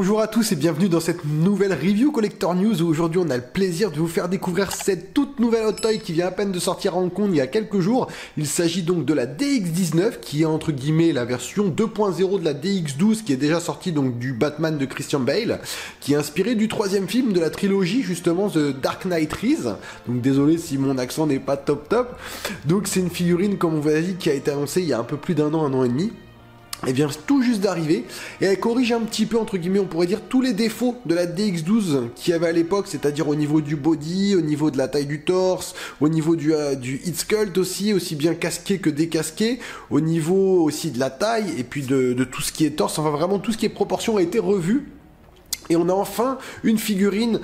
Bonjour à tous et bienvenue dans cette nouvelle review Collector News où aujourd'hui on a le plaisir de vous faire découvrir cette toute nouvelle Hot Toy qui vient à peine de sortir à Hong Kong il y a quelques jours. Il s'agit donc de la DX19 qui est entre guillemets la version 2.0 de la DX12 qui est déjà sortie donc du Batman de Christian Bale, qui est inspiré du troisième film de la trilogie justement The Dark Knight Rises. Donc désolé si mon accent n'est pas top. Donc c'est une figurine comme on vous a dit qui a été annoncée il y a un peu plus d'un an et demi. Elle vient tout juste d'arriver et elle corrige un petit peu entre guillemets on pourrait dire tous les défauts de la DX12 qu'il y avait à l'époque, c'est-à-dire au niveau du body, au niveau de la taille du torse, au niveau du heat sculpt aussi bien casqué que décasqué, au niveau aussi de la taille et puis de tout ce qui est torse, enfin vraiment tout ce qui est proportion a été revu. Et on a enfin une figurine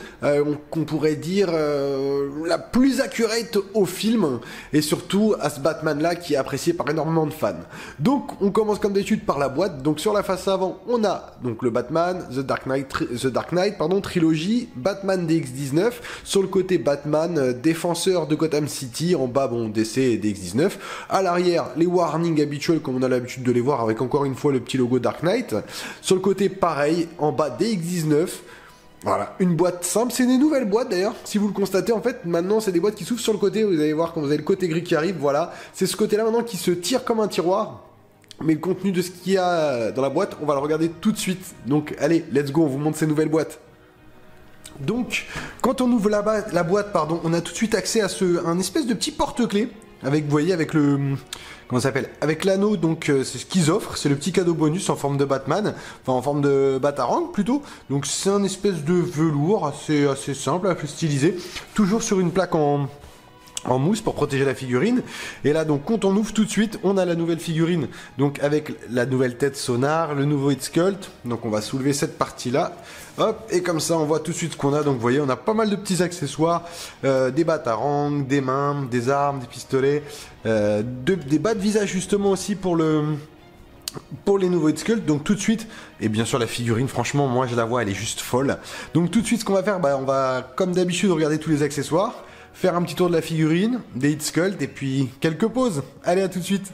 qu'on pourrait dire la plus accurate au film et surtout à ce Batman là qui est apprécié par énormément de fans. Donc on commence comme d'habitude par la boîte. Donc sur la face avant on a donc le Batman, The Dark Knight trilogie, Batman DX19, sur le côté Batman défenseur de Gotham City, en bas bon DC et DX19, à l'arrière les warnings habituels comme on a l'habitude de les voir avec encore une fois le petit logo Dark Knight, sur le côté pareil, en bas DX19. Voilà, une boîte simple, c'est des nouvelles boîtes d'ailleurs, si vous le constatez en fait, maintenant c'est des boîtes qui s'ouvrent sur le côté, vous allez voir quand vous avez le côté gris qui arrive, voilà, c'est ce côté là maintenant qui se tire comme un tiroir, mais le contenu de ce qu'il y a dans la boîte, on va le regarder tout de suite, donc allez, let's go, on vous montre ces nouvelles boîtes. Donc, quand on ouvre la boîte, on a tout de suite accès à un espèce de petit porte-clés, avec, vous voyez, avec le... Comment ça s'appelle? Avec l'anneau, donc c'est ce qu'ils offrent, c'est le petit cadeau bonus en forme de Batman, enfin en forme de Batarang plutôt. Donc c'est un espèce de velours assez simple, assez stylisé, toujours sur une plaque en mousse pour protéger la figurine. Et là donc quand on ouvre tout de suite, on a la nouvelle figurine, donc avec la nouvelle tête sonar, le nouveau heat sculpt. Donc on va soulever cette partie là. Hop, et comme ça on voit tout de suite ce qu'on a. Donc vous voyez, on a pas mal de petits accessoires, des batarangs, des mains, des armes, des pistolets, des bas de visage justement aussi pour les nouveaux heat sculpt. Donc tout de suite, et bien sûr la figurine, franchement moi je la vois, elle est juste folle. Donc tout de suite ce qu'on va faire, on va comme d'habitude regarder tous les accessoires, faire un petit tour de la figurine, des heat sculpt et puis quelques poses. Allez, à tout de suite.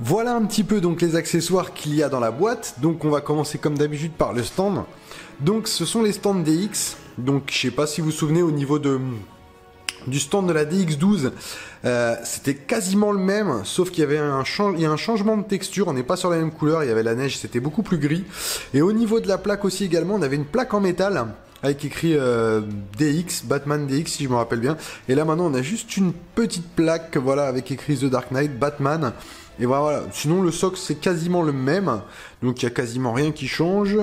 Voilà un petit peu donc les accessoires qu'il y a dans la boîte. Donc on va commencer comme d'habitude par le stand. Donc ce sont les stands DX. Donc je sais pas si vous vous souvenez au niveau du stand de la DX12, c'était quasiment le même, sauf qu'il y avait un changement de texture, on n'est pas sur la même couleur, il y avait la neige, c'était beaucoup plus gris. Et au niveau de la plaque aussi également, on avait une plaque en métal avec écrit DX, Batman DX si je me rappelle bien. Et là maintenant on a juste une petite plaque, voilà, avec écrit The Dark Knight, Batman. Et voilà, sinon le socle c'est quasiment le même, donc il n'y a quasiment rien qui change.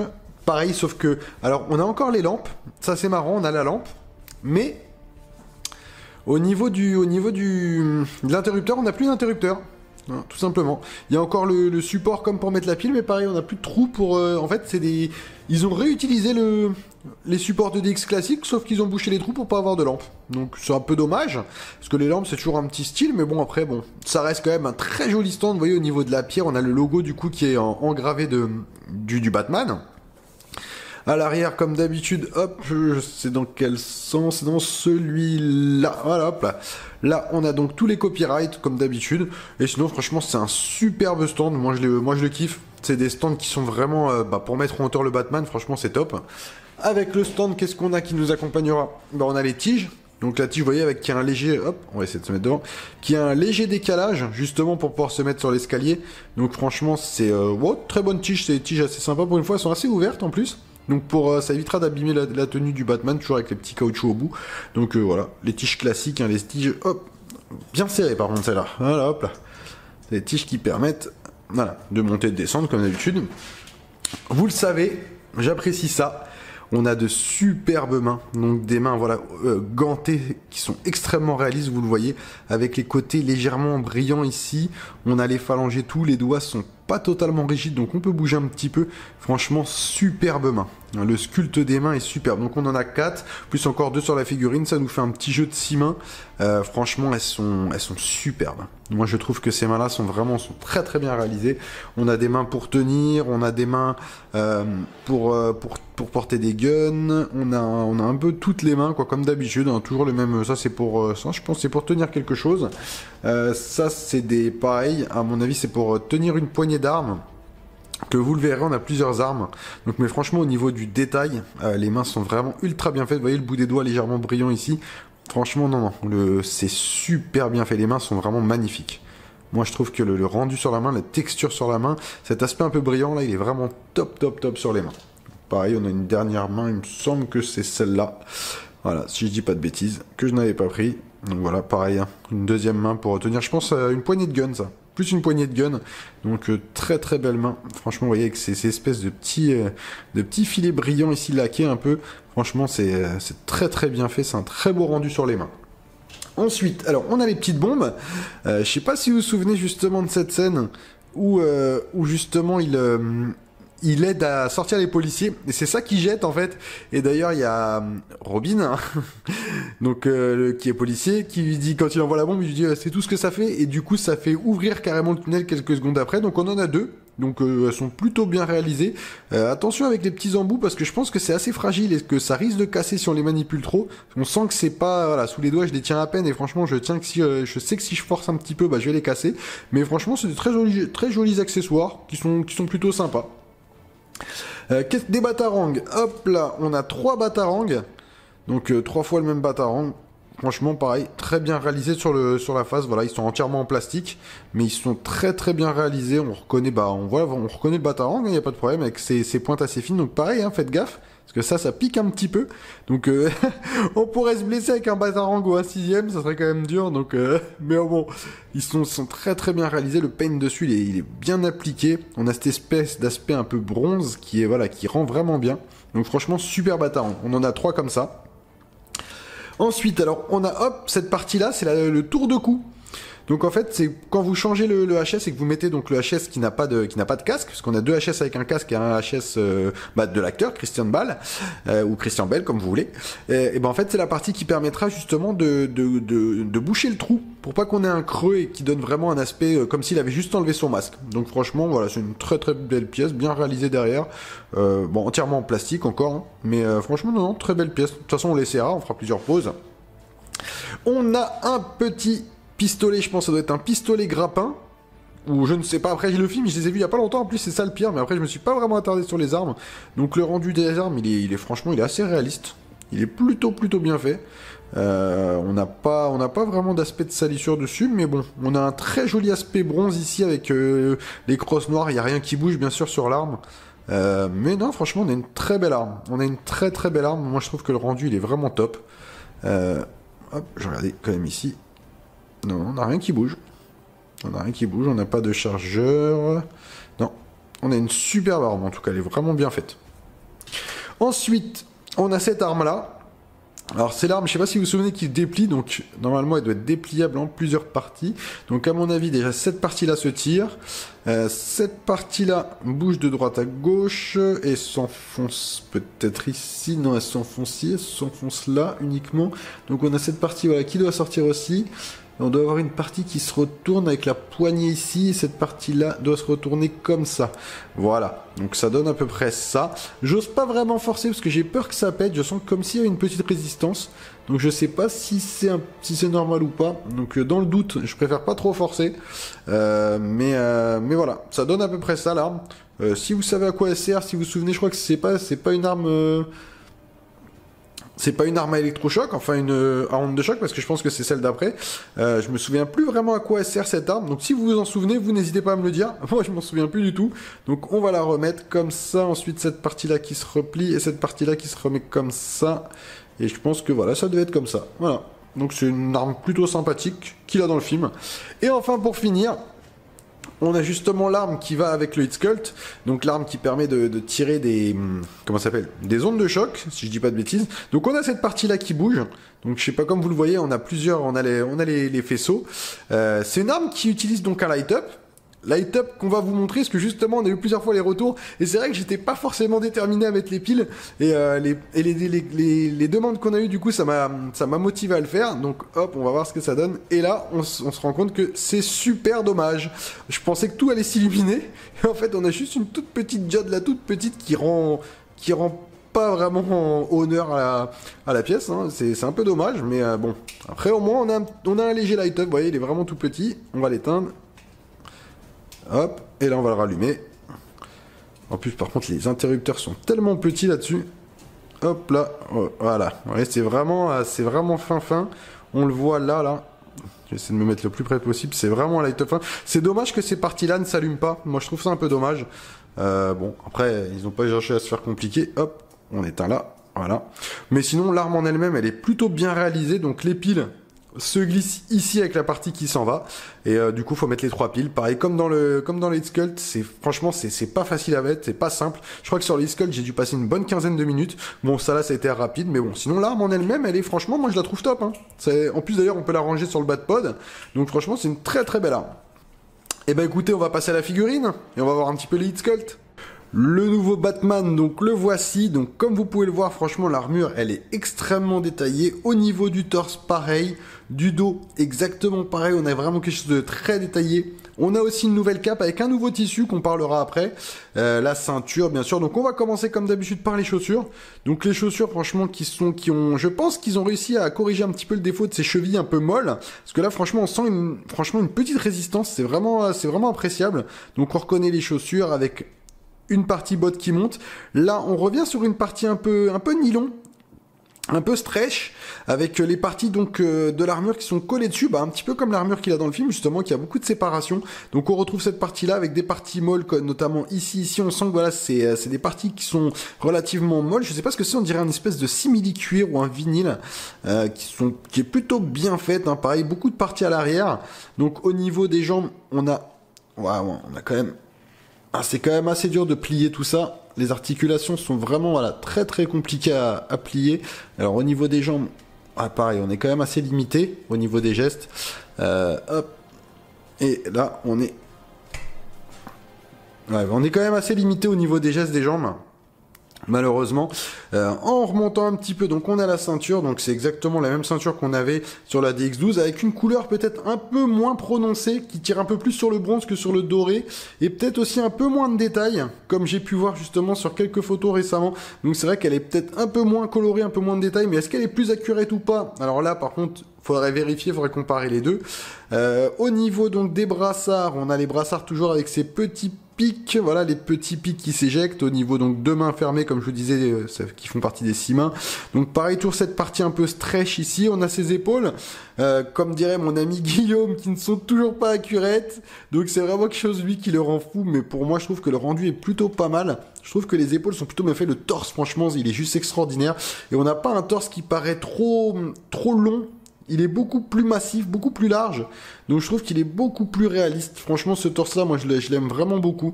Pareil, sauf que, alors on a encore les lampes, ça c'est marrant, on a la lampe, mais au niveau de l'interrupteur, on n'a plus d'interrupteur. Voilà, tout simplement. Il y a encore le support comme pour mettre la pile, mais pareil, on n'a plus de trou pour... en fait, ils ont réutilisé les supports de DX classiques, sauf qu'ils ont bouché les trous pour pas avoir de lampe. Donc c'est un peu dommage, parce que les lampes c'est toujours un petit style, mais bon après, ça reste quand même un très joli stand. Vous voyez au niveau de la pierre, on a le logo du coup qui est engravé du Batman. À l'arrière, comme d'habitude, hop, c'est dans quel sens? C'est dans celui-là. Voilà, hop là. Là, on a donc tous les copyrights, comme d'habitude. Et sinon, franchement, c'est un superbe stand. Moi, je le kiffe. C'est des stands qui sont vraiment, pour mettre en hauteur le Batman, franchement, c'est top. Avec le stand, qu'est-ce qu'on a qui nous accompagnera? On a les tiges. Donc la tige, vous voyez, avec qui a un léger, hop, on va essayer de se mettre devant, qui a un léger décalage, justement pour pouvoir se mettre sur l'escalier. Donc franchement, c'est très bonne tige. C'est des tiges assez sympas. Pour une fois, elles sont assez ouvertes en plus. Donc ça évitera d'abîmer la tenue du Batman, toujours avec les petits caoutchoucs au bout. Donc voilà, les tiges classiques, les tiges, hop, bien serrées par contre celle-là. Voilà, hop là. C'est des tiges qui permettent, voilà, de monter et de descendre comme d'habitude. Vous le savez, j'apprécie ça. On a de superbes mains, donc des mains voilà gantées qui sont extrêmement réalistes, vous le voyez, avec les côtés légèrement brillants ici. On a les phalanges et tout, les doigts sont pas totalement rigides, donc on peut bouger un petit peu. Franchement, superbe main. Le sculpte des mains est superbe. Donc on en a 4, plus encore 2 sur la figurine, ça nous fait un petit jeu de 6 mains. Franchement, elles sont superbes. Moi, je trouve que ces mains-là sont très très bien réalisées. On a des mains pour tenir, on a des mains pour porter des guns. On a un peu toutes les mains, quoi, comme d'habitude. Hein, toujours le même. Ça, c'est pour ça, je pense, c'est pour tenir quelque chose. Ça, c'est pareil. À mon avis, c'est pour tenir une poignée d'armes. que vous le verrez, on a plusieurs armes. Donc, mais franchement, au niveau du détail, les mains sont vraiment ultra bien faites. Vous voyez le bout des doigts légèrement brillant ici. Franchement, non, c'est super bien fait. Les mains sont vraiment magnifiques. Moi, je trouve que le rendu sur la main, la texture sur la main, cet aspect un peu brillant, là, il est vraiment top, top, top sur les mains. Pareil, on a une dernière main, il me semble que c'est celle-là. Voilà, si je dis pas de bêtises, que je n'avais pas pris. Donc voilà, pareil, hein, une deuxième main pour retenir, je pense, une poignée de gun, ça. Plus une poignée de gun. Donc très très belle main. Franchement, vous voyez, avec ces espèces de petits filets brillants ici, laqués un peu. Franchement, c'est très très bien fait. C'est un très beau rendu sur les mains. Ensuite, alors, on a les petites bombes. Je sais pas si vous vous souvenez justement de cette scène où justement il aide à sortir les policiers, et c'est ça qu'il jette en fait. Et d'ailleurs il y a Robin, hein, donc qui est policier, qui lui dit, quand il envoie la bombe, il lui dit c'est tout ce que ça fait, et du coup ça fait ouvrir carrément le tunnel quelques secondes après. Donc on en a deux, donc elles sont plutôt bien réalisées. Attention avec les petits embouts, parce que je pense que c'est assez fragile et que ça risque de casser si on les manipule trop. On sent que c'est pas, voilà, sous les doigts je les tiens à peine, et franchement je tiens que si je sais que si je force un petit peu, bah je vais les casser. Mais franchement c'est de très jolis accessoires qui sont plutôt sympas. Des batarangs, hop là, on a 3 batarangs, donc 3 fois le même batarang. Franchement pareil, très bien réalisé sur la face. Voilà, ils sont entièrement en plastique, mais ils sont très très bien réalisés. On reconnaît, on reconnaît le batarang, il n'y a pas de problème avec ses pointes assez fines. Donc pareil, hein, faites gaffe, parce que ça pique un petit peu. Donc on pourrait se blesser avec un batarang ou un 6ème, ça serait quand même dur. Donc mais bon, ils sont très très bien réalisés. Le paint dessus, il est bien appliqué. On a cette espèce d'aspect un peu bronze qui rend vraiment bien. Donc franchement, super batarang. On en a 3 comme ça. Ensuite, alors, on a, hop, cette partie-là, c'est le tour de cou. Donc en fait, c'est quand vous changez le HS et que vous mettez donc le HS qui n'a pas de casque, parce qu'on a 2 HS avec un casque et un HS de l'acteur, Christian Bale, ou Christian Bale, comme vous voulez. Et ben en fait, c'est la partie qui permettra justement de boucher le trou, pour pas qu'on ait un creux et qui donne vraiment un aspect comme s'il avait juste enlevé son masque. Donc franchement, voilà, c'est une très très belle pièce, bien réalisée derrière. Bon, entièrement en plastique encore, hein, mais franchement, non, très belle pièce. De toute façon, on l'essaiera, on fera plusieurs pauses. On a un petit pistolet, je pense que ça doit être un pistolet grappin, ou je ne sais pas. Après, le film, je les ai vus il y a pas longtemps, en plus c'est ça le pire, mais après je me suis pas vraiment attardé sur les armes. Donc le rendu des armes, franchement, il est assez réaliste. Il est plutôt bien fait. On n'a pas vraiment d'aspect de salissure dessus, mais bon, on a un très joli aspect bronze ici avec les crosses noires. Il n'y a rien qui bouge bien sûr sur l'arme. Mais non, franchement, on a une très belle arme. On a une très très belle arme. Moi, je trouve que le rendu, il est vraiment top. Hop, je regardais quand même ici. Non, on n'a rien qui bouge. On n'a pas de chargeur. Non, on a une superbe arme, en tout cas, elle est vraiment bien faite. Ensuite, on a cette arme-là. Alors, c'est l'arme, je sais pas si vous vous souvenez, qui déplie, donc normalement, elle doit être dépliable en plusieurs parties. Donc, à mon avis, déjà, cette partie-là se tire. Cette partie-là bouge de droite à gauche et s'enfonce peut-être ici. Non, elle s'enfonce ici, elle s'enfonce là uniquement. Donc, on a cette partie, voilà, qui doit sortir aussi. On doit avoir une partie qui se retourne avec la poignée ici, et cette partie-là doit se retourner comme ça. Voilà, donc ça donne à peu près ça. J'ose pas vraiment forcer parce que j'ai peur que ça pète, je sens comme s'il y avait une petite résistance. Donc je sais pas si c'est normal ou pas. Donc dans le doute, je préfère pas trop forcer. Mais voilà, ça donne à peu près ça l'arme. Si vous savez à quoi elle sert, si vous vous souvenez, je crois que c'est pas une arme... C'est pas une arme à électrochoc, enfin une onde de choc, parce que je pense que c'est celle d'après. Je me souviens plus vraiment à quoi elle sert cette arme. Donc si vous vous en souvenez, vous n'hésitez pas à me le dire. Moi je m'en souviens plus du tout. Donc on va la remettre comme ça. Ensuite cette partie-là qui se replie et cette partie-là qui se remet comme ça. Et je pense que voilà, ça devait être comme ça. Voilà. Donc c'est une arme plutôt sympathique qu'il a dans le film. Et enfin pour finir... On a justement l'arme qui va avec le Hitscult, donc l'arme qui permet de tirer des... Comment ça s'appelle? Des ondes de choc, si je dis pas de bêtises. Donc on a cette partie-là qui bouge. Donc je sais pas, comme vous le voyez, on a plusieurs... On a les faisceaux. C'est une arme qui utilise donc un light-up. Light-up qu'on va vous montrer, parce que justement on a eu plusieurs fois les retours, et c'est vrai que j'étais pas forcément déterminé à mettre les piles, et les demandes qu'on a eues, du coup ça m'a motivé à le faire. Donc hop, on va voir ce que ça donne, et là on se rend compte que c'est super dommage. Je pensais que tout allait s'illuminer, et en fait on a juste une toute petite diode là, toute petite, qui rend pas vraiment honneur à la pièce, hein. C'est un peu dommage, mais bon, après au moins on a un léger light-up, vous voyez, il est vraiment tout petit. On va l'éteindre. Hop, et là on va le rallumer. En plus, par contre, les interrupteurs sont tellement petits là-dessus. Hop là, voilà. Ouais, c'est vraiment fin. On le voit là. J'essaie de me mettre le plus près possible. C'est vraiment light up fin. C'est dommage que ces parties-là ne s'allument pas. Moi, je trouve ça un peu dommage. Bon, après, ils n'ont pas cherché à se faire compliquer. Hop, on éteint là. Voilà. Mais sinon, l'arme en elle-même, elle est plutôt bien réalisée. Donc, les piles se glissent ici avec la partie qui s'en va. Et du coup, faut mettre les 3 piles. Pareil, comme dans le Hitchcult, franchement, c'est pas facile à mettre. C'est pas simple. Je crois que sur le Hitchcult, j'ai dû passer une bonne quinzaine de minutes. Bon, ça là, ça a été rapide. Mais bon, sinon, l'arme en elle-même, elle est franchement, moi, je la trouve top. Hein. En plus, d'ailleurs, on peut la ranger sur le bas de pod. Donc, franchement, c'est une très très belle arme. Et ben écoutez, on va passer à la figurine. Et on va voir un petit peu les Hitchcult. Le nouveau Batman, donc le voici. Donc comme vous pouvez le voir, franchement l'armure elle est extrêmement détaillée. Au niveau du torse pareil, du dos exactement pareil, on a vraiment quelque chose de très détaillé. On a aussi une nouvelle cape avec un nouveau tissu qu'on parlera après. La ceinture bien sûr. Donc on va commencer comme d'habitude par les chaussures. Donc les chaussures franchement je pense qu'ils ont réussi à corriger un petit peu le défaut de ces chevilles un peu molles. Parce que là franchement on sent une petite résistance. C'est vraiment appréciable. Donc on reconnaît les chaussures avec une partie botte qui monte. Là, on revient sur une partie un peu nylon, un peu stretch, avec les parties donc de l'armure qui sont collées dessus, un petit peu comme l'armure qu'il a dans le film, justement, qui a beaucoup de séparation. Donc on retrouve cette partie-là avec des parties molles, notamment ici, on sent que voilà, c'est des parties qui sont relativement molles. Je sais pas ce que c'est, on dirait une espèce de simili-cuir ou un vinyle, qui est plutôt bien fait, hein. Pareil, beaucoup de parties à l'arrière. Donc au niveau des jambes, on a quand même... c'est quand même assez dur de plier tout ça. Les articulations sont vraiment très très compliquées à plier. Alors au niveau des jambes, pareil, on est quand même assez limité au niveau des gestes. Hop. Et là, on est quand même assez limité au niveau des gestes des jambes. Malheureusement, en remontant un petit peu, donc on a la ceinture, donc c'est exactement la même ceinture qu'on avait sur la DX12, avec une couleur peut-être un peu moins prononcée, qui tire un peu plus sur le bronze que sur le doré, et peut-être aussi un peu moins de détails, comme j'ai pu voir justement sur quelques photos récemment. Donc c'est vrai qu'elle est peut-être un peu moins colorée, un peu moins de détails, mais est-ce qu'elle est plus accurate ou pas? Alors là, par contre, faudrait vérifier, faudrait comparer les deux. Au niveau donc des brassards, on a les brassards toujours avec ces petits pics, voilà les petits pics qui s'éjectent au niveau donc deux mains fermées comme je vous disais, qui font partie des 6 mains. Donc pareil, toujours cette partie un peu stretch ici, on a ses épaules, comme dirait mon ami Guillaume, qui ne sont toujours pas accurates. Donc c'est vraiment quelque chose lui qui le rend fou, mais pour moi je trouve que le rendu est plutôt pas mal. Je trouve que les épaules sont plutôt bien faites, le torse franchement il est juste extraordinaire, et on n'a pas un torse qui paraît trop long. Il est beaucoup plus massif, beaucoup plus large. Donc je trouve qu'il est beaucoup plus réaliste. Franchement, ce torse-là, moi, je l'aime vraiment beaucoup.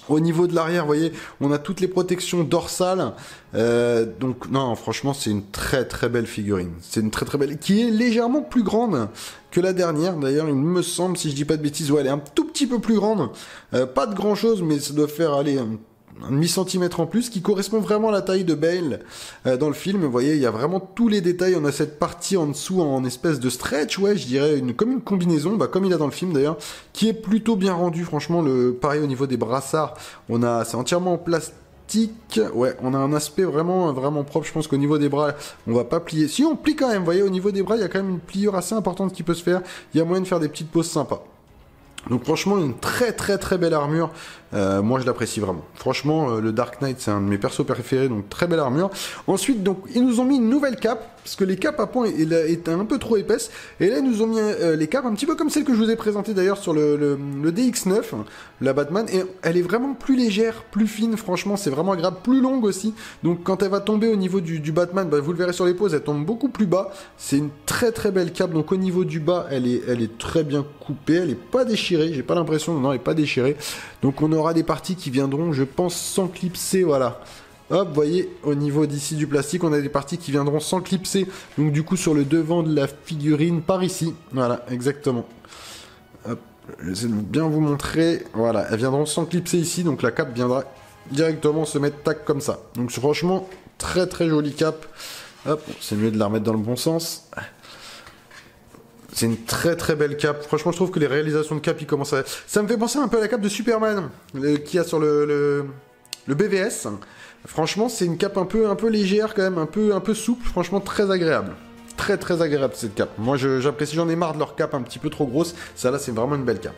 Au niveau de l'arrière, vous voyez, on a toutes les protections dorsales. Donc non, franchement, c'est une très très belle figurine. C'est une très très belle, qui est légèrement plus grande que la dernière. D'ailleurs, il me semble, si je dis pas de bêtises, ouais, elle est un tout petit peu plus grande. Pas de grand chose, mais ça doit faire aller un demi-centimètre en plus, qui correspond vraiment à la taille de Bale dans le film. Vous voyez, il y a vraiment tous les détails. On a cette partie en dessous en espèce de stretch, ouais, je dirais, comme une combinaison, comme il a dans le film d'ailleurs, qui est plutôt bien rendu. Franchement, pareil au niveau des brassards, c'est entièrement en plastique. Ouais, on a un aspect vraiment vraiment propre. Je pense qu'au niveau des bras, on va pas plier. Si on plie quand même, vous voyez, au niveau des bras, il y a quand même une pliure assez importante qui peut se faire. Il y a moyen de faire des petites poses sympas. Donc franchement, une très très très belle armure. Moi je l'apprécie vraiment. Franchement, le Dark Knight c'est un de mes persos préférés, donc très belle armure. Ensuite, donc ils nous ont mis une nouvelle cape, parce que les capes à point étaient un peu trop épaisses. Et là ils nous ont mis les capes un petit peu comme celle que je vous ai présentée d'ailleurs sur le DX9, la Batman. Et elle est vraiment plus légère, plus fine, franchement c'est vraiment agréable, plus longue aussi. Donc quand elle va tomber au niveau du Batman, vous le verrez sur les poses, elle tombe beaucoup plus bas. C'est une très très belle cape, donc au niveau du bas, elle est très bien coupée, elle est pas déchirée, j'ai pas l'impression, non elle est pas déchirée. Donc on aura des parties qui viendront, je pense, sans clipser, voilà. Hop, vous voyez, au niveau d'ici du plastique, on a des parties qui viendront sans clipser. Donc du coup, sur le devant de la figurine, par ici. Voilà, exactement. Hop, j'essaie de bien vous montrer. Voilà, elles viendront sans clipser ici, donc la cape viendra directement se mettre tac comme ça. Donc franchement, très très jolie cape. Hop, c'est mieux de la remettre dans le bon sens. C'est une très très belle cape. Franchement, je trouve que les réalisations de cape, ils commencent à... Ça me fait penser un peu à la cape de Superman qu'il y a sur le BVS. Franchement, c'est une cape un peu légère quand même, un peu souple. Franchement, très agréable. Très très agréable cette cape. Moi, j'apprécie. J'en ai marre de leur cape un petit peu trop grosse. Ça là, c'est vraiment une belle cape.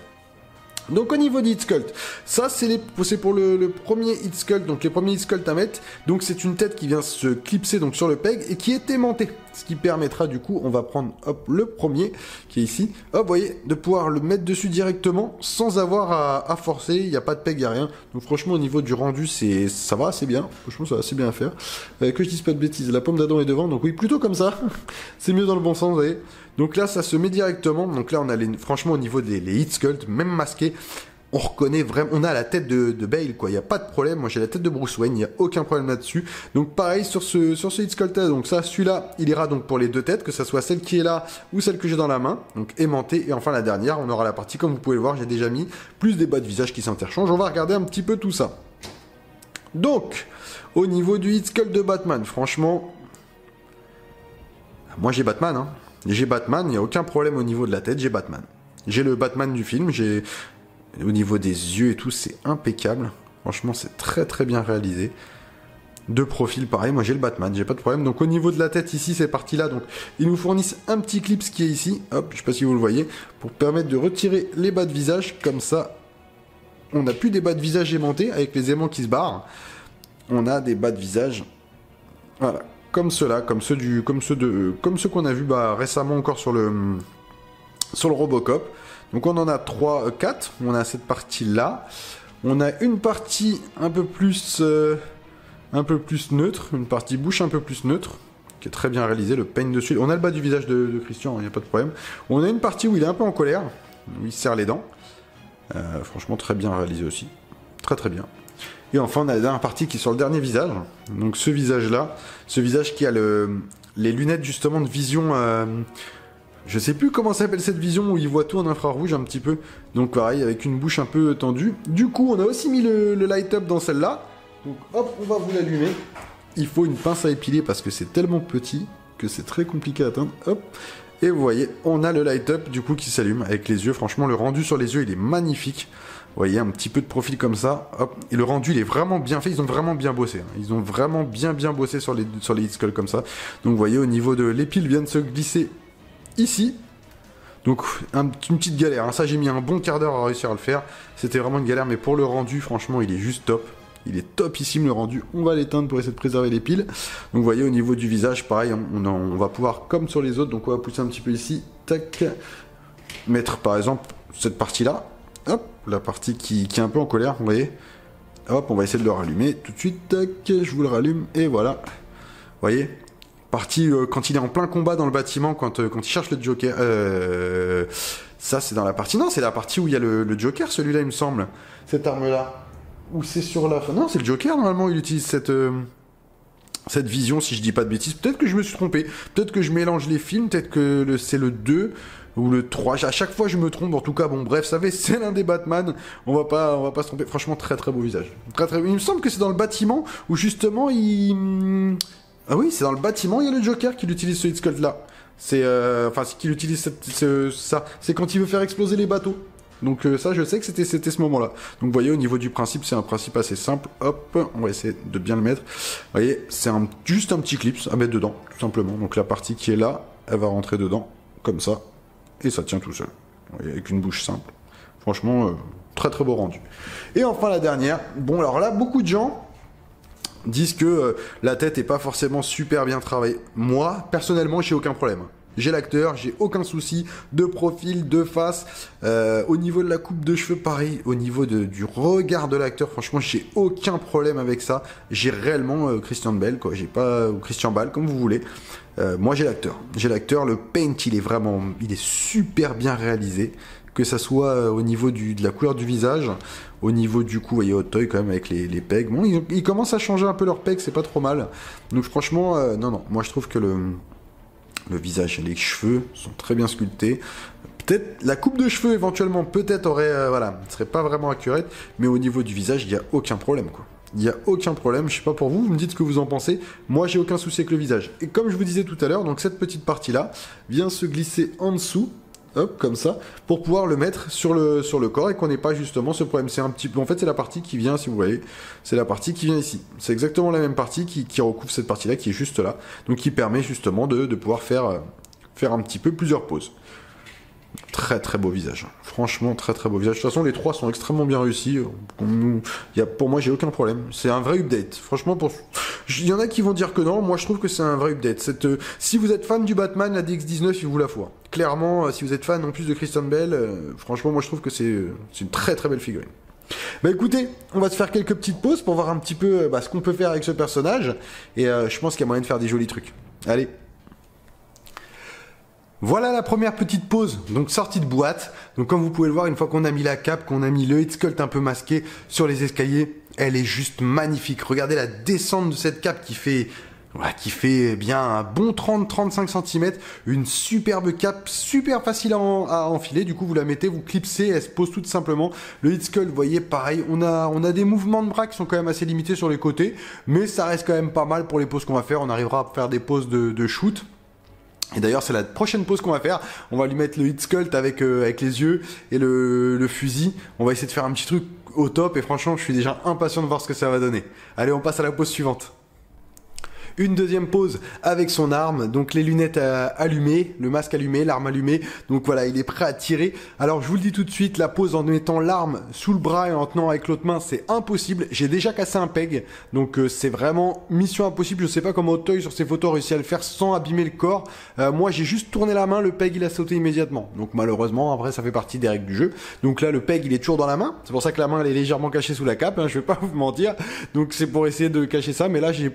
Donc au niveau des hit sculpt, ça c'est pour le premier hit sculpt, donc les premiers hit sculpt à mettre. Donc c'est une tête qui vient se clipser donc sur le peg et qui est aimantée. Ce qui permettra du coup, on va prendre hop le premier qui est ici, hop vous voyez, de pouvoir le mettre dessus directement sans avoir à forcer, il n'y a pas de peg, il n'y a rien. Donc franchement au niveau du rendu, ça va assez bien, franchement ça va assez bien à faire. Que je dise pas de bêtises, la pomme d'Adam est devant, donc oui plutôt comme ça, c'est mieux dans le bon sens vous voyez. Donc là ça se met directement, donc là on a franchement au niveau des hit sculpt, même masqués, on reconnaît vraiment, on a la tête de Bale quoi, il n'y a pas de problème, moi j'ai la tête de Bruce Wayne, il n'y a aucun problème là-dessus. Donc pareil sur ce hit sculpt là, donc ça celui-là il ira donc pour les deux têtes, que ça soit celle qui est là ou celle que j'ai dans la main, donc aimantée, et enfin la dernière, on aura la partie comme vous pouvez le voir, j'ai déjà mis plus des bas de visage qui s'interchangent, on va regarder un petit peu tout ça. Donc, au niveau du hit sculpt de Batman, franchement, moi j'ai Batman hein. J'ai Batman, il n'y a aucun problème au niveau de la tête, j'ai Batman. J'ai le Batman du film, au niveau des yeux et tout, c'est impeccable. Franchement, c'est très très bien réalisé. De profil, pareil, moi j'ai le Batman, j'ai pas de problème. Donc au niveau de la tête, ici, ces parties-là, donc ils nous fournissent un petit clip qui est ici, hop, je sais pas si vous le voyez, pour permettre de retirer les bas de visage, comme ça, on n'a plus des bas de visage aimantés, avec les aimants qui se barrent. On a des bas de visage, voilà, comme ceux-là, comme ceux qu'on a vu récemment encore sur le Robocop. Donc on en a 4, on a cette partie-là. On a une partie un peu plus neutre, une partie bouche un peu plus neutre, qui est très bien réalisée, le peigne dessus. On a le bas du visage de Christian, il n'y a pas de problème. On a une partie où il est un peu en colère, où il serre les dents. Franchement très bien réalisé aussi, très très bien. Et enfin, on a la dernière partie qui est sur le dernier visage. Donc ce visage-là, ce visage qui a les lunettes justement de vision... je sais plus comment s'appelle cette vision où il voit tout en infrarouge un petit peu. Donc pareil, avec une bouche un peu tendue. Du coup, on a aussi mis le light-up dans celle-là. Donc hop, on va vous l'allumer. Il faut une pince à épiler parce que c'est tellement petit que c'est très compliqué à atteindre. Hop. Et vous voyez, on a le light-up du coup qui s'allume avec les yeux. Franchement, le rendu sur les yeux, il est magnifique. Vous voyez, un petit peu de profil comme ça, hop. Et le rendu, il est vraiment bien fait. Ils ont vraiment bien bossé. Hein. Ils ont vraiment bien bossé sur les hit skulls comme ça. Donc, vous voyez, au niveau de l'épile, vient de se glisser ici. Donc, une petite galère. Hein. Ça, j'ai mis un bon quart d'heure à réussir à le faire. C'était vraiment une galère, mais pour le rendu, franchement, il est juste top. Il est topissime le rendu. On va l'éteindre pour essayer de préserver les piles. Donc, vous voyez, au niveau du visage, pareil, on va pouvoir, comme sur les autres, donc on va pousser un petit peu ici. Tac. Mettre, par exemple, cette partie-là. Hop, la partie qui est un peu en colère, vous voyez. Hop, on va essayer de le rallumer tout de suite. Tac, je vous le rallume, et voilà. Vous voyez, partie quand il est en plein combat dans le bâtiment, quand il cherche le Joker. Ça, c'est dans la partie... Non, c'est la partie où il y a le Joker, celui-là, il me semble. Cette arme-là. Ou c'est sur la fin... Non, c'est le Joker, normalement, il utilise cette vision, si je dis pas de bêtises. Peut-être que je me suis trompé. Peut-être que je mélange les films. Peut-être que c'est le 2... ou le 3, à chaque fois je me trompe, en tout cas, bon bref, ça fait, c'est l'un des Batman, on va pas se tromper, franchement très très beau visage, très très, il me semble que c'est dans le bâtiment, où justement ah oui, c'est dans le bâtiment, il y a le Joker qui utilise ce hit sculpt là, c'est, enfin, qu'il utilise ça, c'est quand il veut faire exploser les bateaux, donc ça je sais que c'était ce moment là, donc vous voyez au niveau du principe, c'est un principe assez simple, hop, on va essayer de bien le mettre, vous voyez, c'est juste un petit clip à mettre dedans, tout simplement, donc la partie qui est là, elle va rentrer dedans, comme ça, et ça tient tout seul, avec une bouche simple. Franchement, très très beau rendu. Et enfin la dernière, bon alors là, beaucoup de gens disent que la tête est pas forcément super bien travaillée. Moi, personnellement, j'ai aucun problème. J'ai l'acteur, j'ai aucun souci de profil, de face. Au niveau de la coupe de cheveux, pareil. Au niveau du regard de l'acteur, franchement, j'ai aucun problème avec ça. J'ai réellement Christian Bale, quoi. J'ai pas ou Christian Bale, comme vous voulez. Moi, j'ai l'acteur. J'ai l'acteur. Le paint, il est super bien réalisé. Que ça soit au niveau de la couleur du visage, au niveau du cou, vous voyez Hot Toy quand même avec les pegs. Bon, ils commencent à changer un peu leurs pegs, c'est pas trop mal. Donc franchement, non, moi je trouve que le visage et les cheveux sont très bien sculptés. Peut-être la coupe de cheveux éventuellement, peut-être aurait, voilà, ne serait pas vraiment accurate, mais au niveau du visage, il n'y a aucun problème, quoi. Il n'y a aucun problème, je sais pas pour vous, vous me dites ce que vous en pensez. Moi, j'ai aucun souci avec le visage. Et comme je vous disais tout à l'heure, donc cette petite partie-là vient se glisser en dessous. Hop, comme ça, pour pouvoir le mettre sur le corps et qu'on n'ait pas justement ce problème. C'est un petit peu, en fait, c'est la partie qui vient, si vous voyez, c'est la partie qui vient ici. C'est exactement la même partie qui recouvre cette partie-là, qui est juste là, donc qui permet justement de pouvoir faire un petit peu plusieurs poses. Très très beau visage. Franchement, très très beau visage. De toute façon, les trois sont extrêmement bien réussis. Pour moi, j'ai aucun problème. C'est un vrai update. Franchement, il y en a qui vont dire que non. Moi, je trouve que c'est un vrai update. Si vous êtes fan du Batman, la DX19, il vous la faut. Clairement, si vous êtes fan en plus de Christian Bale, franchement, moi, je trouve que c'est une très très belle figurine. Bah écoutez, on va se faire quelques petites pauses pour voir un petit peu ce qu'on peut faire avec ce personnage. Et je pense qu'il y a moyen de faire des jolis trucs. Allez. Voilà la première petite pause, donc sortie de boîte. Donc comme vous pouvez le voir, une fois qu'on a mis la cape, qu'on a mis le head sculpt un peu masqué sur les escaliers, elle est juste magnifique. Regardez la descente de cette cape qui fait bien un bon 30-35 cm, une superbe cape, super facile à enfiler, du coup vous la mettez, vous clipsez, elle se pose tout simplement. Le head sculpt, vous voyez, pareil, on a des mouvements de bras qui sont quand même assez limités sur les côtés, mais ça reste quand même pas mal pour les poses qu'on va faire, on arrivera à faire des poses de shoot. Et d'ailleurs, c'est la prochaine pose qu'on va faire. On va lui mettre le head sculpt avec les yeux et le fusil. On va essayer de faire un petit truc au top. Et franchement, je suis déjà impatient de voir ce que ça va donner. Allez, on passe à la pose suivante. Une deuxième pose avec son arme, donc les lunettes allumées, le masque allumé, l'arme allumée, donc voilà, il est prêt à tirer. Alors je vous le dis tout de suite, la pose en mettant l'arme sous le bras et en tenant avec l'autre main, c'est impossible. J'ai déjà cassé un peg, donc c'est vraiment mission impossible. Je sais pas comment Hot Toy sur ses photos a réussi à le faire sans abîmer le corps. Moi j'ai juste tourné la main, le peg il a sauté immédiatement. Donc malheureusement, après ça fait partie des règles du jeu. Donc là le peg il est toujours dans la main, c'est pour ça que la main elle est légèrement cachée sous la cape, hein, je vais pas vous mentir. Donc c'est pour essayer de cacher ça, mais là il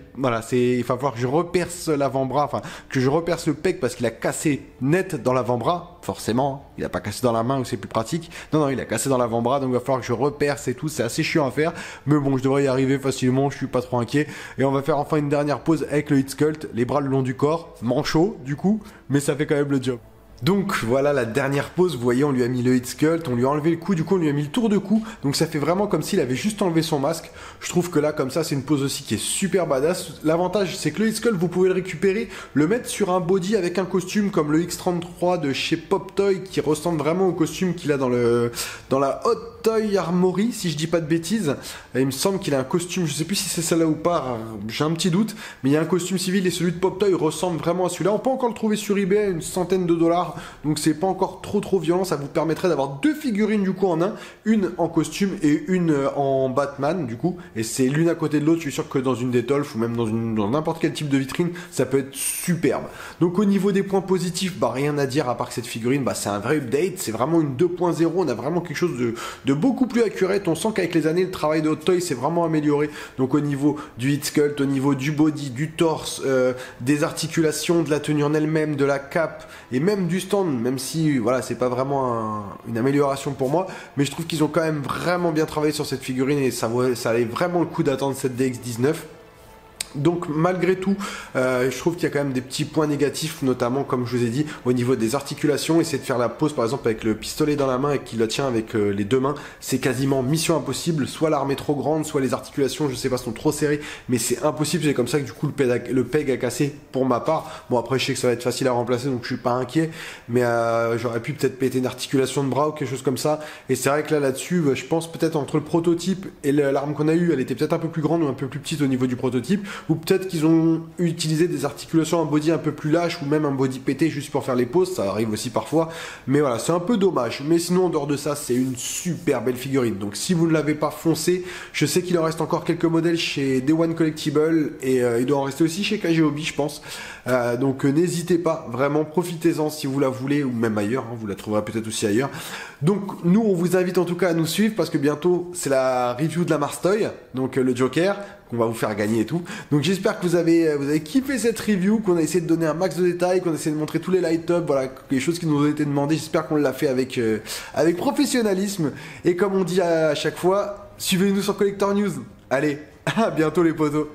va falloir que je reperce l'avant-bras, enfin que je reperce le pec parce qu'il a cassé net dans l'avant-bras, forcément, il a pas cassé dans la main où c'est plus pratique, non, il a cassé dans l'avant-bras, donc il va falloir que je reperce et tout, c'est assez chiant à faire, mais bon, je devrais y arriver facilement, je suis pas trop inquiet, et on va faire enfin une dernière pose avec le head sculpt, les bras le long du corps, manchot du coup, mais ça fait quand même le job. Donc voilà la dernière pose, vous voyez on lui a mis le head sculpt, on lui a enlevé le cou, du coup on lui a mis le tour de cou, donc ça fait vraiment comme s'il avait juste enlevé son masque. Je trouve que là comme ça c'est une pose aussi qui est super badass. L'avantage c'est que le head sculpt vous pouvez le récupérer, le mettre sur un body avec un costume comme le X33 de chez Pop Toy qui ressemble vraiment au costume qu'il a dans la Hot Toy Armory si je dis pas de bêtises. Et il me semble qu'il a un costume, je sais plus si c'est celle-là ou pas, j'ai un petit doute, mais il y a un costume civil et celui de Pop Toy ressemble vraiment à celui-là. On peut encore le trouver sur eBay à une centaine de $. Donc c'est pas encore trop violent, ça vous permettrait d'avoir deux figurines du coup en un, une en costume et une en Batman du coup, et c'est l'une à côté de l'autre. Je suis sûr que dans une Detolf ou même dans n'importe quel type de vitrine, ça peut être superbe. Donc au niveau des points positifs, rien à dire à part que cette figurine, c'est un vrai update, c'est vraiment une 2.0, on a vraiment quelque chose de beaucoup plus accurate. On sent qu'avec les années, le travail de Hot Toy s'est vraiment amélioré. Donc au niveau du head sculpt, au niveau du body, du torse, des articulations, de la tenue en elle-même, de la cape et même du stand, même si voilà c'est pas vraiment une amélioration pour moi, mais je trouve qu'ils ont quand même vraiment bien travaillé sur cette figurine et ça valait vraiment le coup d'attendre cette DX19. Donc malgré tout, je trouve qu'il y a quand même des petits points négatifs, notamment comme je vous ai dit, au niveau des articulations. Essayer de faire la pose par exemple avec le pistolet dans la main et qu'il la tient avec les deux mains, c'est quasiment mission impossible. Soit l'arme est trop grande, soit les articulations, je sais pas, sont trop serrées, mais c'est impossible. C'est comme ça que du coup le peg a cassé pour ma part. Bon après je sais que ça va être facile à remplacer, donc je suis pas inquiet, mais j'aurais pu peut-être péter une articulation de bras ou quelque chose comme ça. Et c'est vrai que là-dessus, je pense peut-être entre le prototype et l'arme qu'on a eue, elle était peut-être un peu plus grande ou un peu plus petite au niveau du prototype. Ou peut-être qu'ils ont utilisé des articulations, un body un peu plus lâche ou même un body pété juste pour faire les poses, ça arrive aussi parfois, mais voilà, c'est un peu dommage. Mais sinon en dehors de ça, c'est une super belle figurine. Donc si vous ne l'avez pas foncé, je sais qu'il en reste encore quelques modèles chez Day One Collectible et il doit en rester aussi chez KG Hobby je pense. Donc n'hésitez pas, vraiment profitez-en si vous la voulez ou même ailleurs, vous la trouverez peut-être aussi ailleurs. Donc nous on vous invite en tout cas à nous suivre parce que bientôt c'est la review de la Mars Toy, donc le Joker qu'on va vous faire gagner et tout. Donc j'espère que vous avez kiffé cette review, qu'on a essayé de donner un max de détails, qu'on a essayé de montrer tous les light-up, voilà, les choses qui nous ont été demandées. J'espère qu'on l'a fait avec professionnalisme. Et comme on dit à chaque fois, suivez-nous sur Collector News. Allez, à bientôt les potos.